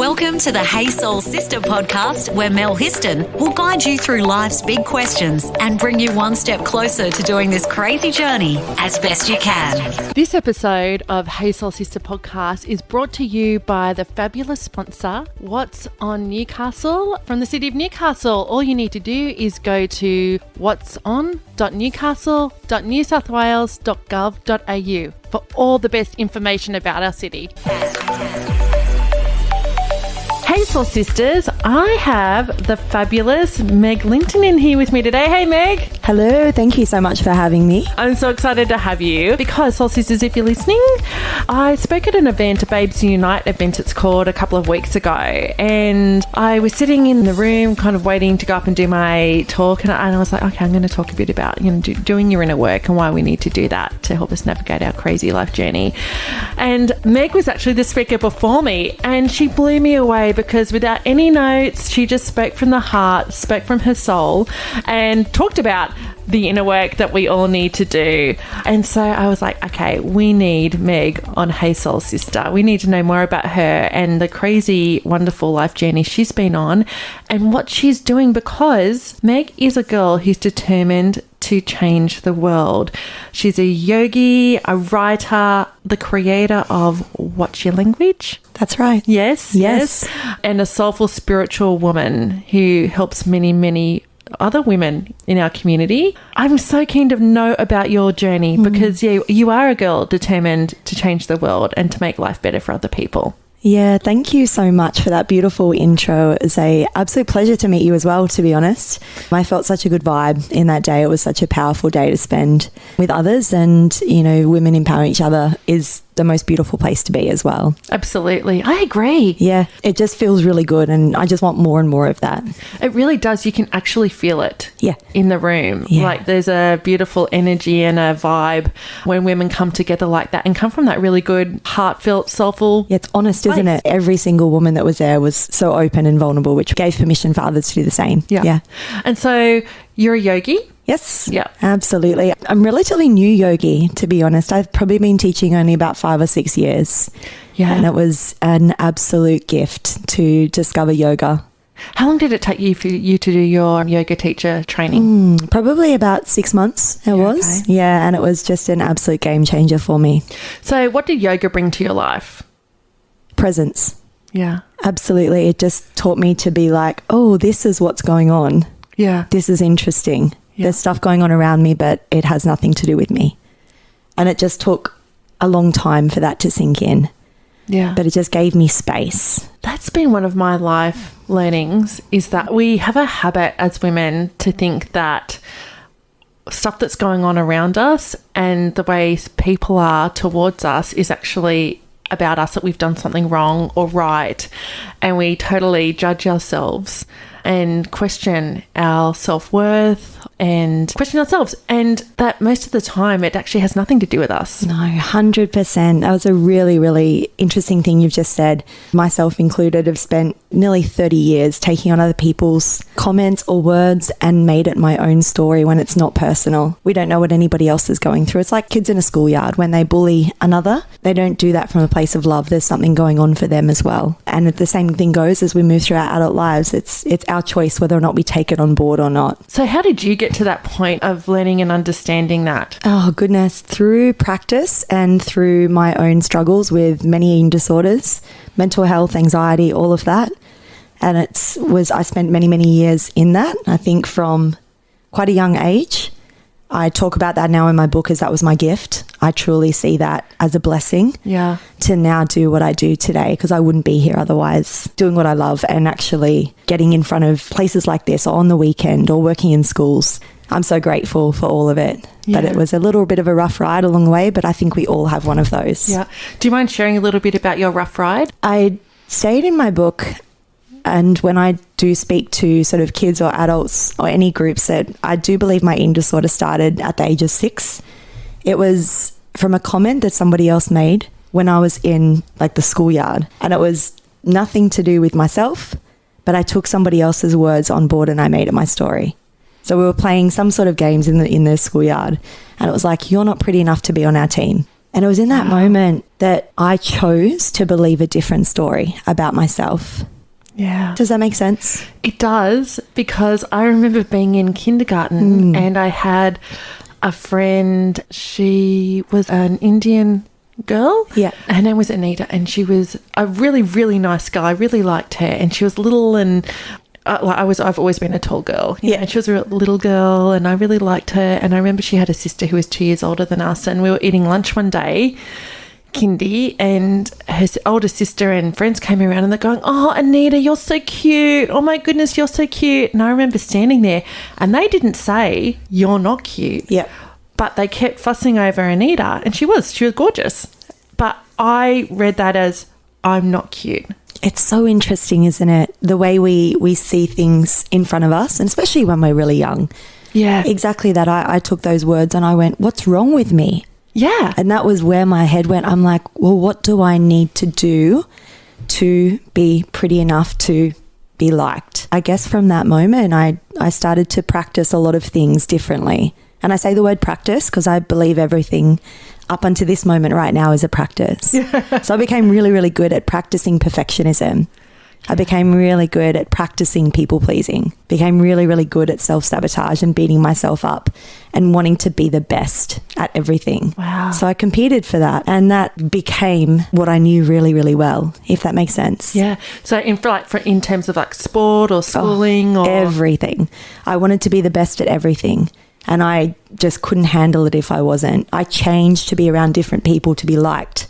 Welcome to the Hey Soul Sista podcast, where Mel Histon will guide you through life's big questions and bring you one step closer to doing this crazy journey as best you can. This episode of Hey Soul Sista podcast is brought to you by the fabulous sponsor, What's on Newcastle, from the city of Newcastle. All you need to do is go to what'son.newcastle.newsouthwales.gov.au for all the best information about our city. Hey Soul Sisters, I have the fabulous Meg Linton in here with me today. Hey Meg. Hello, thank you so much for having me. I'm so excited to have you because, Soul Sisters, if you're listening, I spoke at an event, a Babes Unite event it's called, a couple of weeks ago, and I was sitting in the room kind of waiting to go up and do my talk, and I was like, okay, I'm going to talk a bit about doing your inner work and why we need to do that to help us navigate our crazy life journey. And Meg was actually the speaker before me, and she blew me away because without any notes, she just spoke from the heart, spoke from her soul, and talked about the inner work that we all need to do. And so I was like, okay, we need Meg on Hey Soul Sista. We need to know more about her and the crazy, wonderful life journey she's been on and what she's doing, because Meg is a girl who's determined to change the world. She's a yogi, a writer, the creator of What's Your Language? That's right. Yes. And a soulful spiritual woman who helps many, many other women in our community. I'm so keen to know about your journey because you are a girl determined to change the world and to make life better for other people. Yeah, thank you so much for that beautiful intro. It was an absolute pleasure to meet you as well, to be honest. I felt such a good vibe in that day. It was such a powerful day to spend with others, and, women empowering each other is the most beautiful place to be as well. Absolutely. I agree. Yeah, it just feels really good, and I just want more and more of that. It really does. You can actually feel it in the room. Yeah. Like there's a beautiful energy and a vibe when women come together like that and come from that really good, heartfelt, soulful it's honest, place. Isn't it? Every single woman that was there was so open and vulnerable, which gave permission for others to do the same. Yeah. And so you're a yogi? Yes, yeah, absolutely. I'm relatively new yogi, to be honest. I've probably been teaching only about 5 or 6 years. Yeah. And it was an absolute gift to discover yoga. How long did it take you for you to do your yoga teacher training? Probably about 6 months it was. Okay. Yeah, and it was just an absolute game changer for me. So what did yoga bring to your life? Presence. Yeah. Absolutely. It just taught me to be like, oh, this is what's going on. Yeah. This is interesting. Yeah. There's stuff going on around me, but it has nothing to do with me. And it just took a long time for that to sink in. Yeah. But it just gave me space. That's been one of my life learnings, is that we have a habit as women to think that stuff that's going on around us and the way people are towards us is actually about us, that we've done something wrong or right. And we totally judge ourselves and question our self-worth and question ourselves, and that most of the time it actually has nothing to do with us. No, 100%. That was a really, really interesting thing you've just said. Myself included, have spent nearly 30 years taking on other people's comments or words and made it my own story when it's not personal. We don't know what anybody else is going through. It's like kids in a schoolyard when they bully another. They don't do that from a place of love. There's something going on for them as well. And the same thing goes as we move through our adult lives. It's our choice whether or not we take it on board or not. So how did you get to that point of learning and understanding that? Oh, goodness. Through practice and through my own struggles with many eating disorders, mental health, anxiety, all of that. And I spent many, many years in that. I think from quite a young age. I talk about that now in my book as that was my gift. I truly see that as a blessing to now do what I do today, because I wouldn't be here otherwise, doing what I love and actually getting in front of places like this or on the weekend or working in schools. I'm so grateful for all of it. Yeah. But it was a little bit of a rough ride along the way, but I think we all have one of those. Yeah. Do you mind sharing a little bit about your rough ride? I stayed in my book, and when I do speak to sort of kids or adults or any groups, that I do believe my eating disorder started at the age of 6. It was from a comment that somebody else made when I was in like the schoolyard, and it was nothing to do with myself, but I took somebody else's words on board and I made it my story. So we were playing some sort of games in the schoolyard, and it was like, you're not pretty enough to be on our team. And it was in that moment that I chose to believe a different story about myself. Yeah. Does that make sense? It does, because I remember being in kindergarten and I had a friend. She was an Indian girl. Yeah. Her name was Anita, and she was a really, really nice girl. I really liked her, and she was little, and I've always been a tall girl. You know, she was a little girl, and I really liked her. And I remember she had a sister who was 2 years older than us, and we were eating lunch one day, kindy, and her older sister and friends came around and they're going, "Oh, Anita, you're so cute. Oh my goodness, you're so cute." And I remember standing there, and they didn't say, "You're not cute." Yeah. But they kept fussing over Anita, and she was gorgeous. But I read that as, I'm not cute. It's so interesting, isn't it? The way we see things in front of us, and especially when we're really young. Yeah. Exactly that. I took those words and I went, what's wrong with me? Yeah. And that was where my head went. I'm like, well, what do I need to do to be pretty enough to be liked? I guess from that moment, I started to practice a lot of things differently. And I say the word practice because I believe everything up until this moment right now is a practice. Yeah. So I became really, really good at practicing perfectionism. I became really good at practicing people pleasing, became really, really good at self-sabotage and beating myself up and wanting to be the best at everything. Wow. So I competed for that, and that became what I knew really, really well, if that makes sense. Yeah. So in terms of like sport or schooling or everything, I wanted to be the best at everything. And I just couldn't handle it if I wasn't. I changed to be around different people to be liked.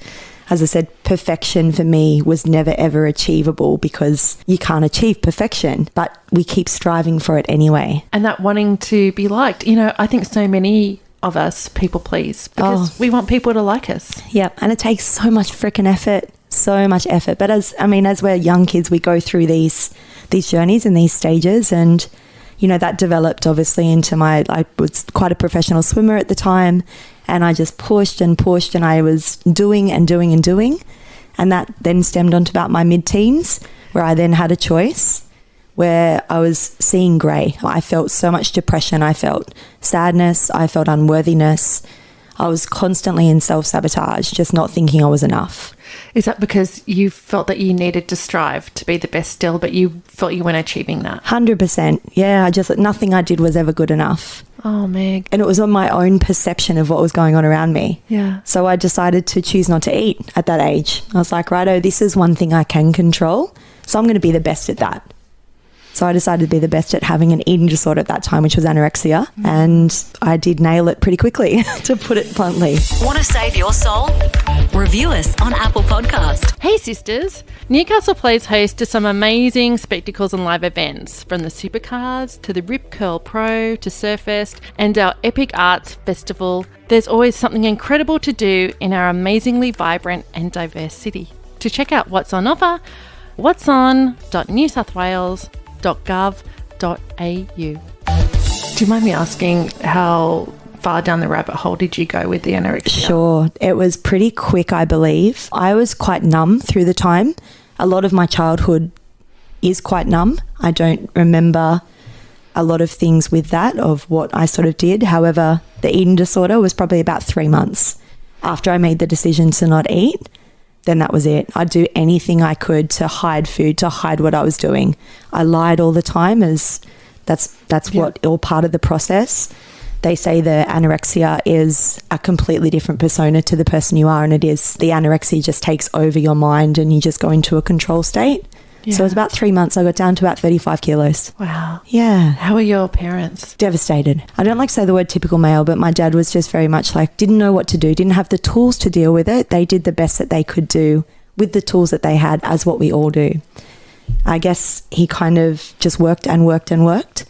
As I said, perfection for me was never, ever achievable because you can't achieve perfection, but we keep striving for it anyway. And that wanting to be liked. You know, I think so many of us people please because we want people to like us. Yeah, and it takes so much freaking effort, so much effort. But as we're young kids, we go through these journeys and these stages, and you know, that developed obviously into I was quite a professional swimmer at the time, and I just pushed and pushed, and I was doing and doing and doing. And that then stemmed onto about my mid-teens, where I then had a choice where I was seeing grey. I felt so much depression. I felt sadness. I felt unworthiness. I was constantly in self-sabotage, just not thinking I was enough. Is that because you felt that you needed to strive to be the best still, but you felt you weren't achieving that? 100%. Yeah, nothing I did was ever good enough. Oh, Meg. And it was on my own perception of what was going on around me. Yeah. So I decided to choose not to eat at that age. I was like, righto, this is one thing I can control, so I'm going to be the best at that. So I decided to be the best at having an eating disorder at that time, which was anorexia. And I did nail it pretty quickly, to put it bluntly. Want to save your soul? Review us on Apple Podcast. Hey sisters, Newcastle plays host to some amazing spectacles and live events, from the Supercars to the Rip Curl Pro to Surfest and our Epic Arts Festival. There's always something incredible to do in our amazingly vibrant and diverse city. To check out what's on offer, what's on.newsouthwales.gov.au. Do you mind me asking how far down the rabbit hole did you go with the anorexia? Sure. It was pretty quick, I believe. I was quite numb through the time. A lot of my childhood is quite numb. I don't remember a lot of things with that, of what I sort of did. However, the eating disorder was probably about 3 months after I made the decision to not eat. Then that was it. I'd do anything I could to hide food, to hide what I was doing. I lied all the time, as that's what all part of the process. They say the anorexia is a completely different persona to the person you are, and it is. The anorexia just takes over your mind and you just go into a control state. Yeah. So it was about 3 months. I got down to about 35 kilos. Wow. Yeah. How are your parents? Devastated. I don't like to say the word typical male, but my dad was just very much like, didn't know what to do, didn't have the tools to deal with it. They did the best that they could do with the tools that they had, as what we all do. I guess he kind of just worked and worked and worked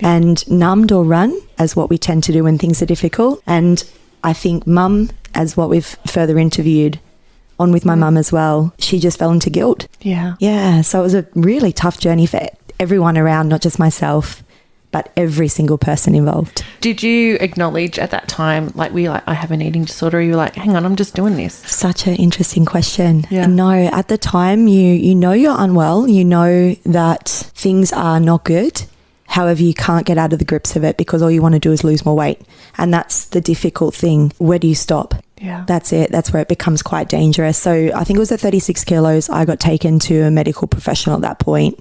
and numbed or run, as what we tend to do when things are difficult. And I think mum, as what we've further interviewed on with my mum as well, she just fell into guilt. Yeah. Yeah. So it was a really tough journey for everyone around, not just myself, but every single person involved. Did you acknowledge at that time, I have an eating disorder? Or you were like, hang on, I'm just doing this? Such an interesting question. Yeah. No, at the time, you know you're unwell. You know that things are not good. However, you can't get out of the grips of it because all you want to do is lose more weight. And that's the difficult thing. Where do you stop? Yeah. That's it. That's where it becomes quite dangerous. So I think it was at 36 kilos, I got taken to a medical professional at that point.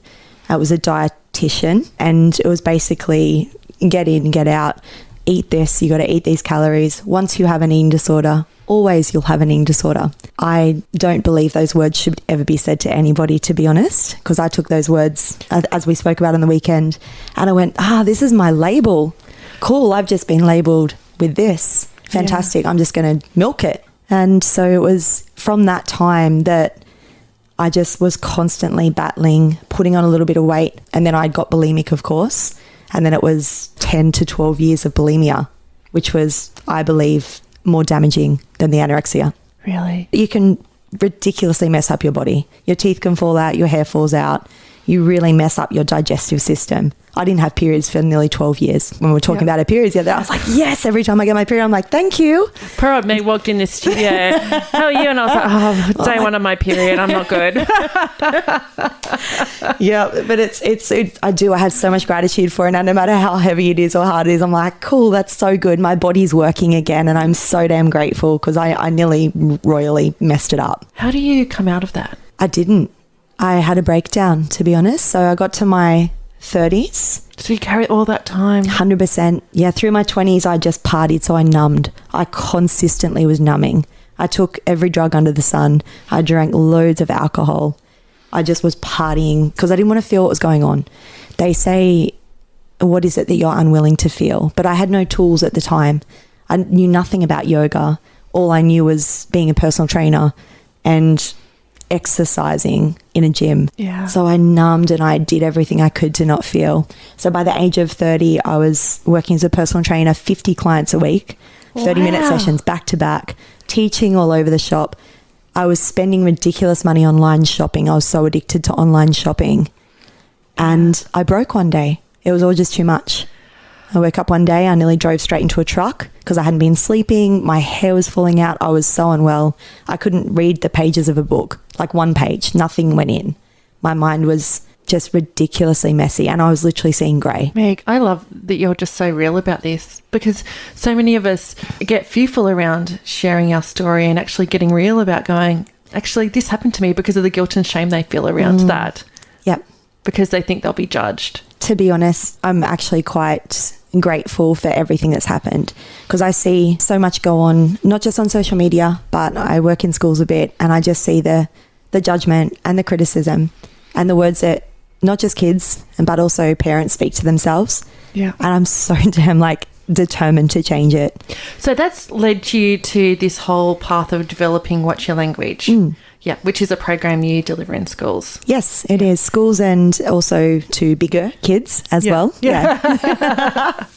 It was a dietitian, and it was basically get in, get out, eat this, you got to eat these calories. Once you have an eating disorder, always you'll have an eating disorder. I don't believe those words should ever be said to anybody, to be honest, because I took those words, as we spoke about on the weekend, and I went, this is my label. Cool, I've just been labelled with this. Fantastic, I'm just going to milk it. And so it was from that time that I just was constantly battling, putting on a little bit of weight, and then I got bulimic, of course. And then it was 10 to 12 years of bulimia, which was, I believe, more damaging than the anorexia. Really? You can ridiculously mess up your body. Your teeth can fall out, your hair falls out. You really mess up your digestive system. I didn't have periods for nearly 12 years. When we were talking about our periods the other day, I was like, yes, every time I get my period, I'm like, thank you. Poor old me walked in the studio. How are you? And I was like, day one of my period, I'm not good. Yeah, but I have so much gratitude for it. And no matter how heavy it is or hard it is, I'm like, cool, that's so good. My body's working again. And I'm so damn grateful because I nearly royally messed it up. How do you come out of that? I didn't. I had a breakdown, to be honest. So I got to my 30s. So you carry all that time? 100%. Yeah, through my 20s, I just partied, so I numbed. I consistently was numbing. I took every drug under the sun. I drank loads of alcohol. I just was partying because I didn't want to feel what was going on. They say, what is it that you're unwilling to feel? But I had no tools at the time. I knew nothing about yoga. All I knew was being a personal trainer and exercising in a gym. Yeah. So I numbed and I did everything I could to not feel. So by the age of 30, I was working as a personal trainer, 50 clients a week, 30-minute sessions back to back, teaching all over the shop. I was spending ridiculous money online shopping. I was so addicted to online shopping. And I broke one day. It was all just too much. I woke up one day, I nearly drove straight into a truck because I hadn't been sleeping. My hair was falling out. I was so unwell. I couldn't read the pages of a book, like one page. Nothing went in. My mind was just ridiculously messy and I was literally seeing grey. Meg, I love that you're just so real about this because so many of us get fearful around sharing our story and actually getting real about going, actually, this happened to me because of the guilt and shame they feel around that. Yep. Because they think they'll be judged. To be honest, I'm actually quite grateful for everything that's happened because I see so much go on, not just on social media, but I work in schools a bit and I just see the judgment and the criticism and the words that not just kids but also parents speak to themselves. Yeah. And I'm so damn determined to change it. So that's led you to this whole path of developing What's Your Language? Yeah, which is a program you deliver in schools. Yes, it is. Schools and also to bigger kids as well. Yeah.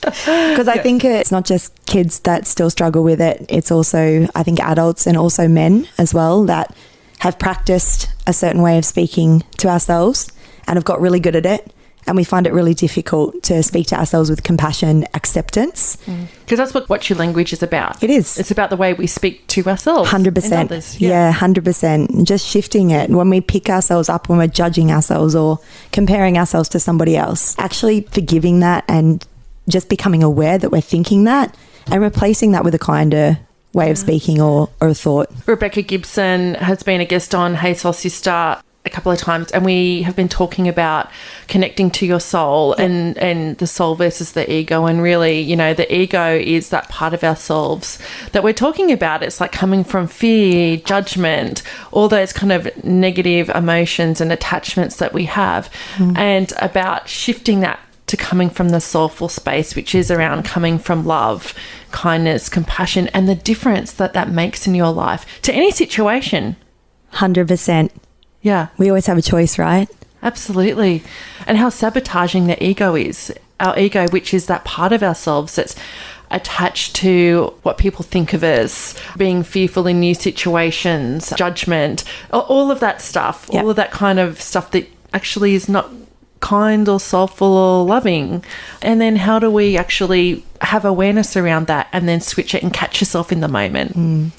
Because I think it's not just kids that still struggle with it. It's also, I think, adults and also men as well that have practiced a certain way of speaking to ourselves and have got really good at it. And we find it really difficult to speak to ourselves with compassion, acceptance. Because that's what What's Your Language is about. It is. It's about the way we speak to ourselves. 100%. And others. Yeah, 100%. Just shifting it. When we pick ourselves up, when we're judging ourselves or comparing ourselves to somebody else, actually forgiving that and just becoming aware that we're thinking that and replacing that with a kinder way of speaking or a thought. Rebecca Gibson has been a guest on Hey Soul Sista a couple of times, and we have been talking about connecting to your soul and the soul versus the ego. And really, you know, the ego is that part of ourselves that we're talking about. It's like coming from fear, judgment, all those kind of negative emotions and attachments that we have, and about shifting that to coming from the soulful space, which is around coming from love, kindness, compassion, and the difference that that makes in your life to any situation. 100%. Yeah. We always have a choice, right? Absolutely. And how sabotaging the ego is. Our ego, which is that part of ourselves that's attached to what people think of us, being fearful in new situations, judgment, all of that stuff, all of that kind of stuff that actually is not kind or soulful or loving. And then how do we actually have awareness around that and then switch it and catch yourself in the moment?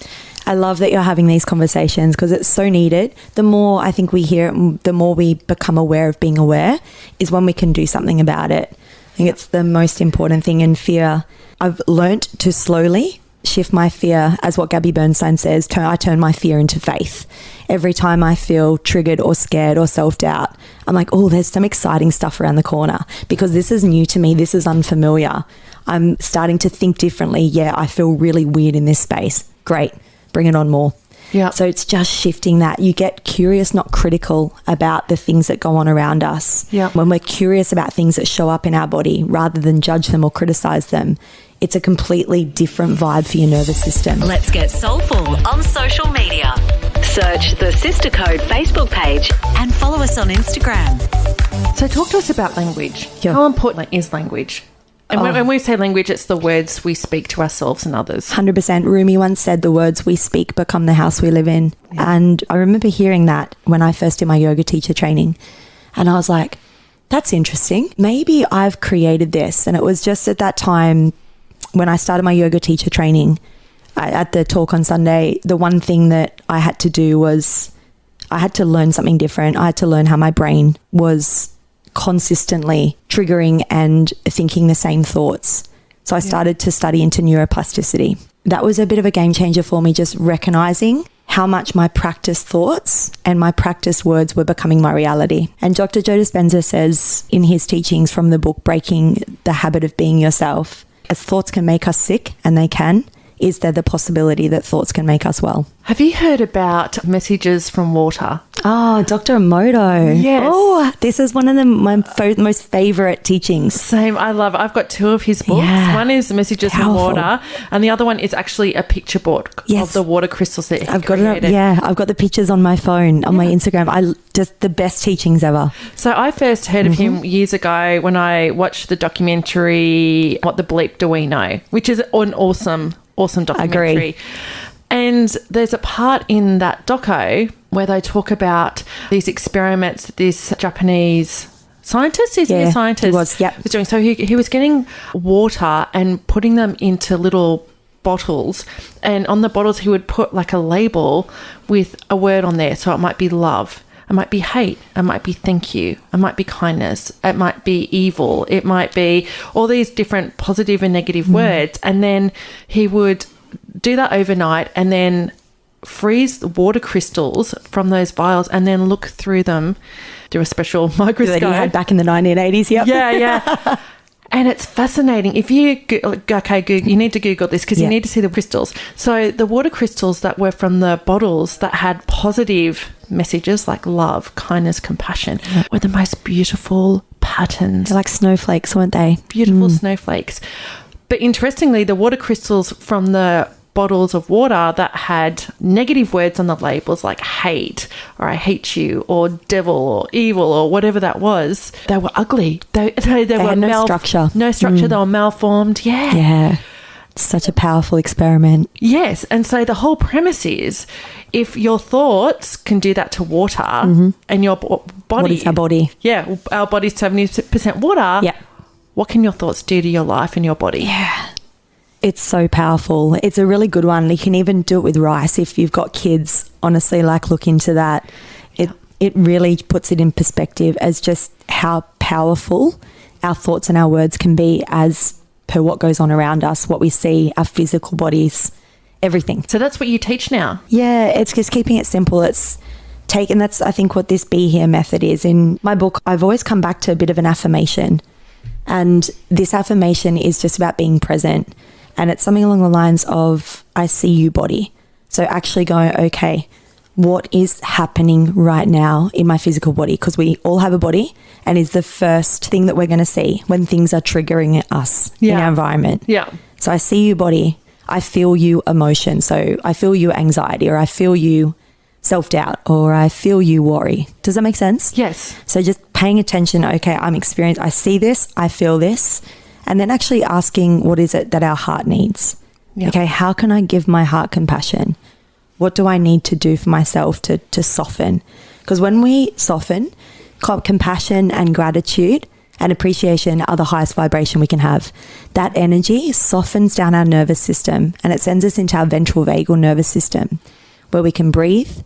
I love that you're having these conversations because it's so needed. The more I think we hear it, the more we become aware of being aware is when we can do something about it. I think it's the most important thing in fear. I've learnt to slowly shift my fear, as what Gabby Bernstein says, I turn my fear into faith. Every time I feel triggered or scared or self-doubt, I'm like, oh, there's some exciting stuff around the corner because this is new to me. This is unfamiliar. I'm starting to think differently. Yeah, I feel really weird in this space. Great. Bring it on more. Yeah. So it's just shifting that. You get curious, not critical about the things that go on around us. Yeah. When we're curious about things that show up in our body rather than judge them or criticize them, it's a completely different vibe for your nervous system. Let's get soulful on social media. Search the Sister Code Facebook page and follow us on Instagram. So talk to us about language. Yeah. How important is language? And when we say language, it's the words we speak to ourselves and others. 100%. Rumi once said the words we speak become the house we live in. Yeah. And I remember hearing that when I first did my yoga teacher training. And I was like, that's interesting. Maybe I've created this. And it was just at that time when I started my yoga teacher training, at the talk on Sunday, the one thing that I had to do was I had to learn something different. I had to learn how my brain was consistently triggering and thinking the same thoughts. So I started to study into neuroplasticity. That was a bit of a game changer for me, just recognizing how much my practice thoughts and my practice words were becoming my reality. And Dr. Joe Dispenza says in his teachings from the book, Breaking the Habit of Being Yourself, as thoughts can make us sick, and they can, is there the possibility that thoughts can make us well? Have you heard about messages from water? Oh, Dr. Emoto. Yes. Oh, this is one of my most favorite teachings. Same. I love it. I've got two of his books. Yeah. One is Messages from Powerful. Water, and the other one is actually a picture board of the water crystals that he I've got created. it. Yeah, I've got the pictures on my phone, on my Instagram. Just the best teachings ever. So I first heard of him years ago when I watched the documentary What the Bleep Do We Know, which is an awesome documentary. Agree. And there's a part in that doco where they talk about these experiments that this Japanese scientist, he's a scientist, was doing. So he was getting water and putting them into little bottles, and on the bottles he would put like a label with a word on there. So it might be love, it might be hate, it might be thank you, it might be kindness, it might be evil, it might be all these different positive and negative words. And then he would do that overnight and then freeze the water crystals from those vials and then look through them through a special microscope. That he had back in the 1980s, yep. Yeah. And it's fascinating. If you Google, you need to Google this because you need to see the crystals. So the water crystals that were from the bottles that had positive messages like love, kindness, compassion were the most beautiful patterns. They're like snowflakes, weren't they? Beautiful snowflakes. But interestingly, the water crystals from the bottles of water that had negative words on the labels like hate or I hate you or devil or evil or whatever that was, they were ugly. They were had no structure. No structure. They were malformed. Yeah. It's such a powerful experiment. Yes. And so the whole premise is if your thoughts can do that to water and your body. What is our body? Yeah. Our body's 70% water. Yeah. What can your thoughts do to your life and your body? Yeah. It's so powerful. It's a really good one. You can even do it with rice if you've got kids. Honestly, look into that. It really puts it in perspective as just how powerful our thoughts and our words can be as per what goes on around us, what we see, our physical bodies, everything. So that's what you teach now? Yeah, it's just keeping it simple. That's, I think, what this Be Here method is. In my book, I've always come back to a bit of an affirmation. And this affirmation is just about being present. And it's something along the lines of, I see you, body. So actually going, okay, what is happening right now in my physical body? Because we all have a body and is the first thing that we're going to see when things are triggering us in our environment. Yeah. So I see you, body. I feel you, emotion. So I feel you, anxiety, or I feel you, self-doubt, or I feel you, worry. Does that make sense? Yes. So just paying attention, okay, I'm experienced, I see this, I feel this, and then actually asking what is it that our heart needs? Yeah. Okay, how can I give my heart compassion? What do I need to do for myself to soften? Because when we soften, compassion and gratitude and appreciation are the highest vibration we can have. That energy softens down our nervous system and it sends us into our ventral vagal nervous system where we can breathe,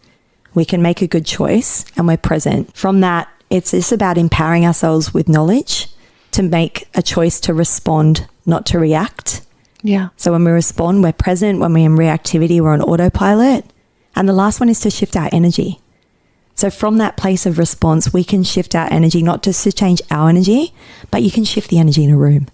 we can make a good choice, and we're present. From that, it's just about empowering ourselves with knowledge to make a choice to respond, not to react. Yeah. So when we respond, we're present. When we're in reactivity, we're on autopilot. And the last one is to shift our energy. So from that place of response, we can shift our energy, not just to change our energy, but you can shift the energy in a room.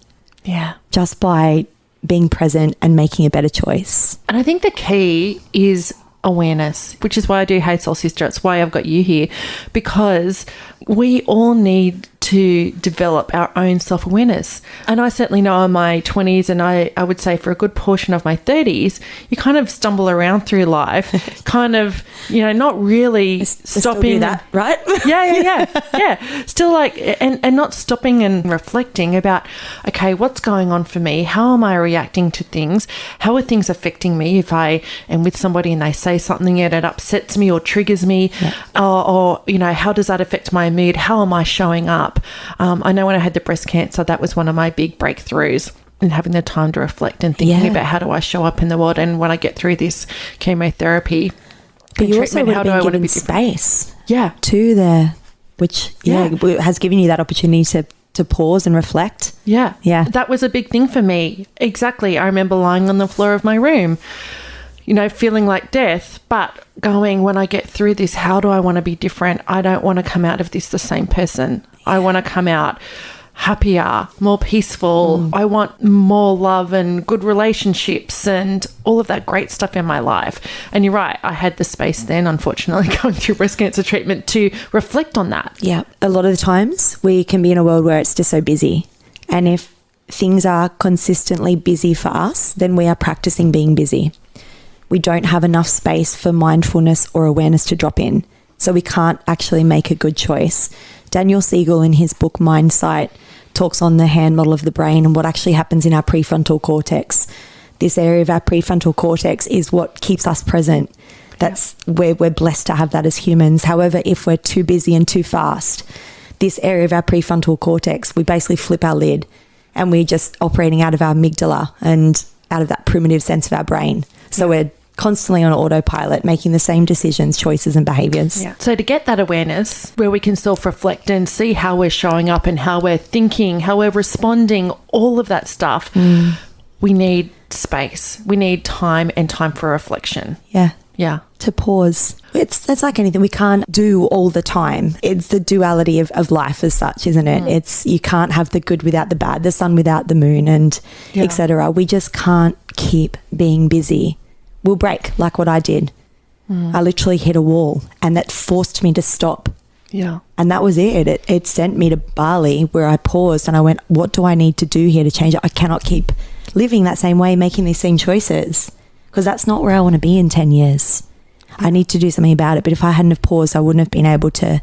Yeah. Just by being present and making a better choice. And I think the key is awareness, which is why I do Hey Soul Sister. It's why I've got you here, because we all need to develop our own self-awareness. And I certainly know in my 20s, and I would say for a good portion of my 30s, you kind of stumble around through life, kind of, you know, not really stopping that, right? Yeah. Still like, and not stopping and reflecting about, okay, what's going on for me? How am I reacting to things? How are things affecting me if I am with somebody and they say something and it upsets me or triggers me? Yeah. Or, you know, how does that affect my mood? How am I showing up? I know when I had the breast cancer, that was one of my big breakthroughs, and having the time to reflect and thinking about how do I show up in the world, and when I get through this chemotherapy, but you also would have been given space, to there, which has given you that opportunity to pause and reflect. Yeah, that was a big thing for me. Exactly. I remember lying on the floor of my room, you know, feeling like death, but going, when I get through this, how do I want to be different? I don't want to come out of this the same person. I want to come out happier, more peaceful. I want more love and good relationships and all of that great stuff in my life. And you're right, I had the space then, unfortunately, going through breast cancer treatment to reflect on that. Yeah. A lot of the times we can be in a world where it's just so busy. And if things are consistently busy for us, then we are practicing being busy. We don't have enough space for mindfulness or awareness to drop in. So we can't actually make a good choice. Daniel Siegel, in his book Mindsight, talks on the hand model of the brain and what actually happens in our prefrontal cortex. This area of our prefrontal cortex is what keeps us present. That's where we're blessed to have that as humans. However, if we're too busy and too fast, this area of our prefrontal cortex, we basically flip our lid and we're just operating out of our amygdala and out of that primitive sense of our brain. So we're constantly on autopilot, making the same decisions, choices and behaviours. Yeah. So to get that awareness where we can self-reflect and see how we're showing up and how we're thinking, how we're responding, all of that stuff, we need space. We need time and time for reflection. Yeah. To pause. It's like anything. We can't do all the time. It's the duality of life as such, isn't it? It's, you can't have the good without the bad, the sun without the moon, and etc. We just can't keep being busy. We'll break, like what I did. I literally hit a wall and that forced me to stop. Yeah. And that was it. It sent me to Bali, where I paused and I went, what do I need to do here to change it? I cannot keep living that same way, making these same choices, because that's not where I want to be in 10 years. I need to do something about it. But if I hadn't have paused, I wouldn't have been able to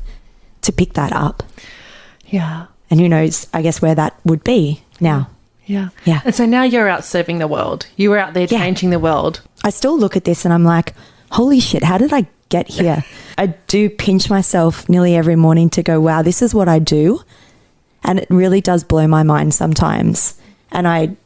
pick that up. Yeah. And who knows, I guess, where that would be now. Yeah. Yeah. And so now you're out serving the world. You were out there changing the world. I still look at this and I'm like, holy shit, how did I get here? I do pinch myself nearly every morning to go, wow, this is what I do. And it really does blow my mind sometimes. And I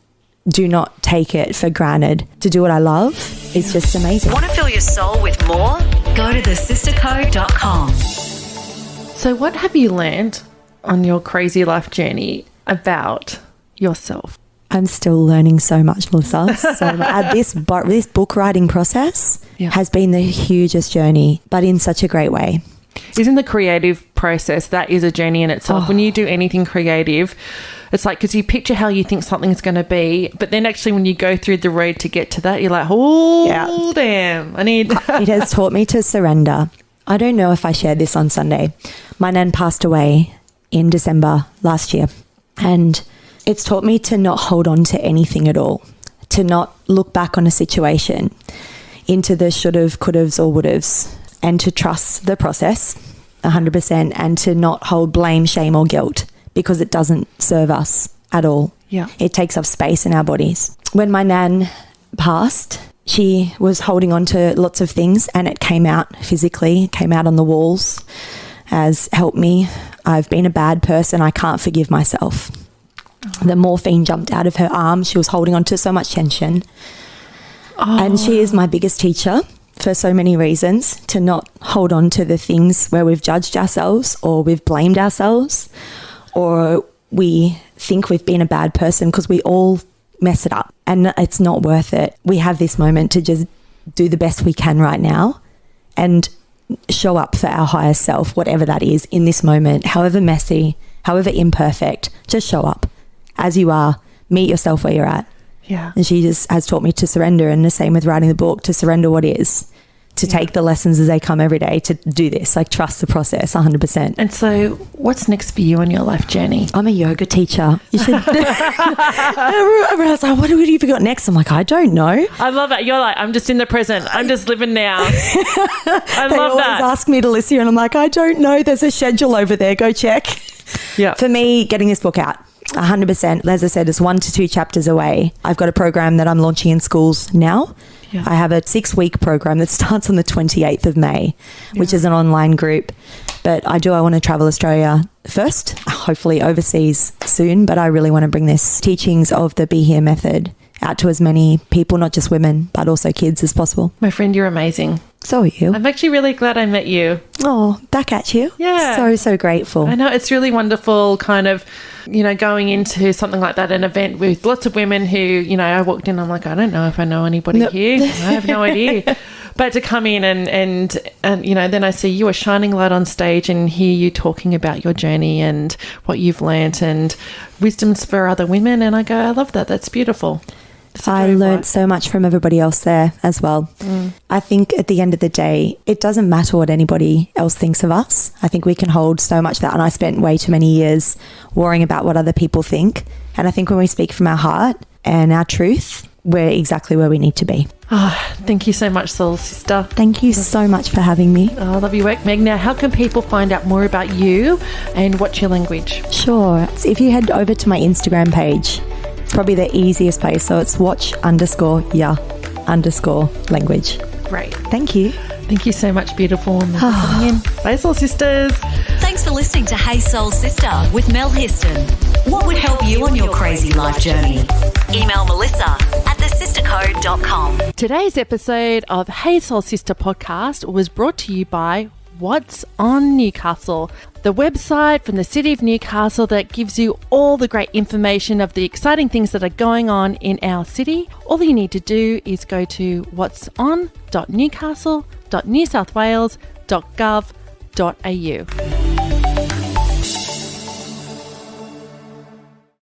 do not take it for granted. To do what I love is just amazing. Want to fill your soul with more? Go to thesisterco.com. So what have you learned on your crazy life journey about yourself? I'm still learning so much, Melissa. So this book writing process has been the hugest journey, but in such a great way. Isn't the creative process, that is a journey in itself? When you do anything creative, it's like, because you picture how you think something's going to be, but then actually when you go through the road to get to that, you're like, damn, I need... It has taught me to surrender. I don't know if I shared this on Sunday. My nan passed away in December last year, and it's taught me to not hold on to anything at all, to not look back on a situation into the should've, could'ves or would'ves, and to trust the process 100%, and to not hold blame, shame or guilt, because it doesn't serve us at all. Yeah. It takes up space in our bodies. When my nan passed, she was holding on to lots of things and it came out physically, it came out on the walls as, help me, I've been a bad person, I can't forgive myself. The morphine jumped out of her arm. She was holding on to so much tension. And she is my biggest teacher for so many reasons, to not hold on to the things where we've judged ourselves or we've blamed ourselves or we think we've been a bad person, because we all mess it up and it's not worth it. We have this moment to just do the best we can right now and show up for our higher self, whatever that is in this moment, however messy, however imperfect, just show up as you are, meet yourself where you're at. Yeah. And she just has taught me to surrender, and the same with writing the book, to surrender what is, to take the lessons as they come every day, to do this, like trust the process 100%. And so what's next for you on your life journey? I'm a yoga teacher. You should. Everyone's like, what have you got next? I'm like, I don't know. I love it. You're like, I'm just in the present. I'm just living now. I They love always that. ask me to listen, and I'm like, I don't know. There's a schedule over there. Go check. Yeah. For me, getting this book out, 100%. As I said, it's 1 to 2 chapters away. I've got a program that I'm launching in schools now. Yeah. I have a 6-week program that starts on the 28th of May, which is an online group. But I want to travel Australia first, hopefully overseas soon. But I really want to bring this teachings of the Be Here method out to as many people, not just women, but also kids as possible. My friend, you're amazing. So are you. I'm actually really glad I met you. Oh, back at you. Yeah. So grateful. I know it's really wonderful kind of, going into something like that, an event with lots of women who, I walked in, I'm like, I don't know if I know anybody here. I have no idea. But to come in and then I see you a shining light on stage and hear you talking about your journey and what you've learnt and wisdoms for other women. And I go, I love that. That's beautiful. I learned so much from everybody else there as well. I think at the end of the day, it doesn't matter what anybody else thinks of us. I think we can hold so much of that. And I spent way too many years worrying about what other people think. And I think when we speak from our heart and our truth, we're exactly where we need to be. Oh, thank you so much, Soul Sister. Thank you so much for having me. Oh, I love your work, Meg. Now, how can people find out more about you and watch your language? Sure. So if you head over to my Instagram page, it's probably the easiest place. So it's watch_ya_language. Great. Thank you. Thank you so much, beautiful. And thanks for coming in. Bye, Soul Sisters. Thanks for listening to Hey Soul Sister with Mel Histon. What would help you on your crazy life journey? Email melissa@thesistercode.com. Today's episode of Hey Soul Sister podcast was brought to you by What's on Newcastle, the website from the city of Newcastle that gives you all the great information of the exciting things that are going on in our city. All you need to do is go to what'son.newcastle.newsouthwales.gov.au.